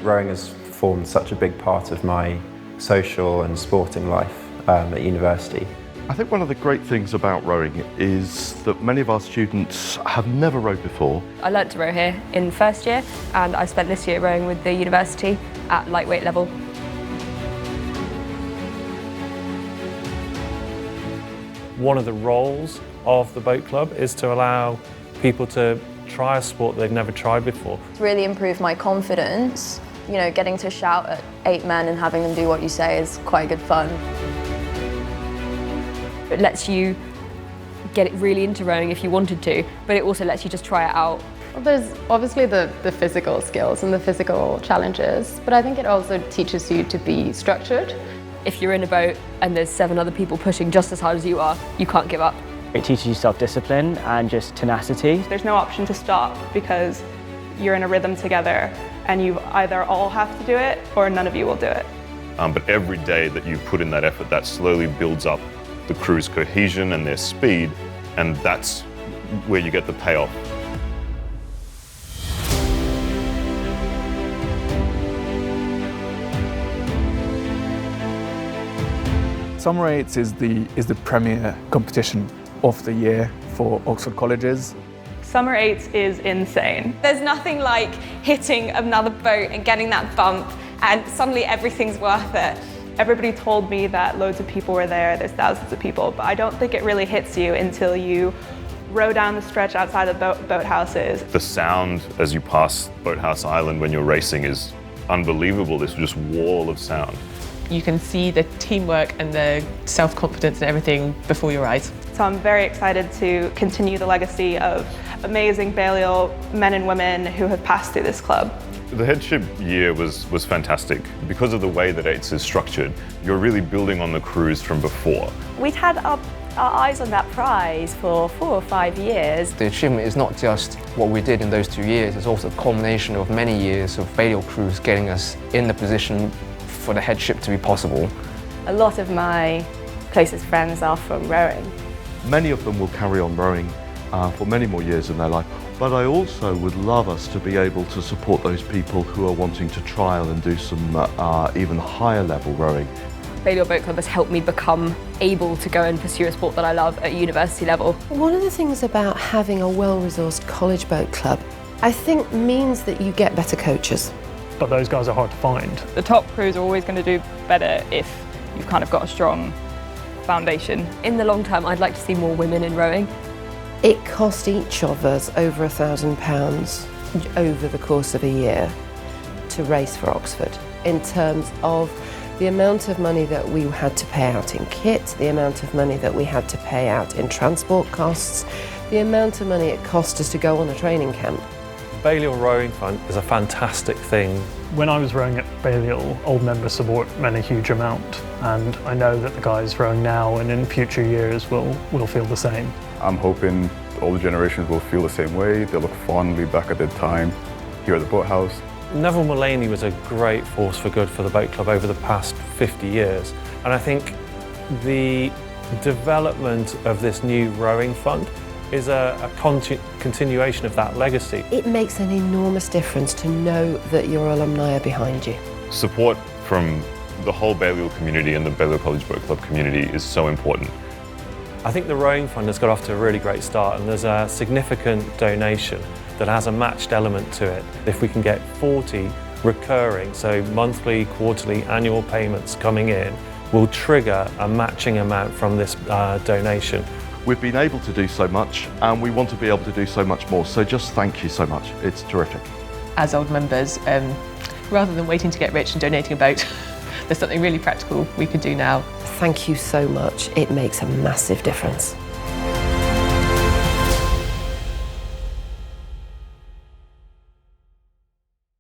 rowing has formed such a big part of my social and sporting life at university. I think one of the great things about rowing is that many of our students have never rowed before. I learnt to row here in first year, and I spent this year rowing with the university at lightweight level. One of the roles of the boat club is to allow people to try a sport they've never tried before. It's really improved my confidence. You know, getting to shout at 8 men and having them do what you say is quite good fun. It lets you get it really into rowing if you wanted to, but it also lets you just try it out. Well, there's obviously the physical skills and the physical challenges, but I think it also teaches you to be structured. If you're in a boat and there's 7 other people pushing just as hard as you are, you can't give up. It teaches you self-discipline and just tenacity. There's no option to stop because you're in a rhythm together and you either all have to do it or none of you will do it. But every day that you put in that effort, that slowly builds up the crew's cohesion and their speed, and that's where you get the payoff. Summer 8 is the premier competition of the year for Oxford colleges. Summer 8 is insane. There's nothing like hitting another boat and getting that bump, and suddenly everything worth it. Everybody told me that loads of people were there, there's thousands of people, but I don't think it really hits you until you row down the stretch outside the boathouses. The sound as you pass Boathouse Island when you're racing is unbelievable, this just wall of sound. You can see the teamwork and the self-confidence and everything before your eyes. So I'm very excited to continue the legacy of amazing Balliol men and women who have passed through this club. The headship year was fantastic. Because of the way that AITS is structured, you're really building on the crews from before. We'd had our eyes on that prize for 4 or 5 years. The achievement is not just what we did in those 2 years, it's also a culmination of many years of Balliol crews getting us in the position for the headship to be possible. A lot of my closest friends are from rowing. Many of them will carry on rowing for many more years in their life. But I also would love us to be able to support those people who are wanting to trial and do some even higher level rowing. Balliol Boat Club has helped me become able to go and pursue a sport that I love at university level. One of the things about having a well-resourced college boat club, I think means that you get better coaches. But those guys are hard to find. The top crews are always going to do better if you've kind of got a strong foundation. In the long term, I'd like to see more women in rowing. It cost each of us over £1,000 over the course of a year to race for Oxford, in terms of the amount of money that we had to pay out in kit, the amount of money that we had to pay out in transport costs, the amount of money it cost us to go on a training camp. Balliol Rowing Fund is a fantastic thing. When I was rowing at Balliol, old member support meant a huge amount, and I know that the guys rowing now and in future years will feel the same. I'm hoping older generations will feel the same way. They'll look fondly back at their time here at the boathouse. Neville Mullaney was a great force for good for the boat club over the past 50 years, and I think the development of this new rowing fund is a continuation of that legacy. It makes an enormous difference to know that your alumni are behind you. Support from the whole Balliol community and the Balliol College Boat Club community is so important. I think the rowing fund has got off to a really great start, and there's a significant donation that has a matched element to it. If we can get 40 recurring, so monthly, quarterly, annual payments coming in, will trigger a matching amount from this donation. We've been able to do so much, and we want to be able to do so much more, so just thank you so much. It's terrific. As old members, rather than waiting to get rich and donating a boat, there's something really practical we could do now. Thank you so much. It makes a massive difference.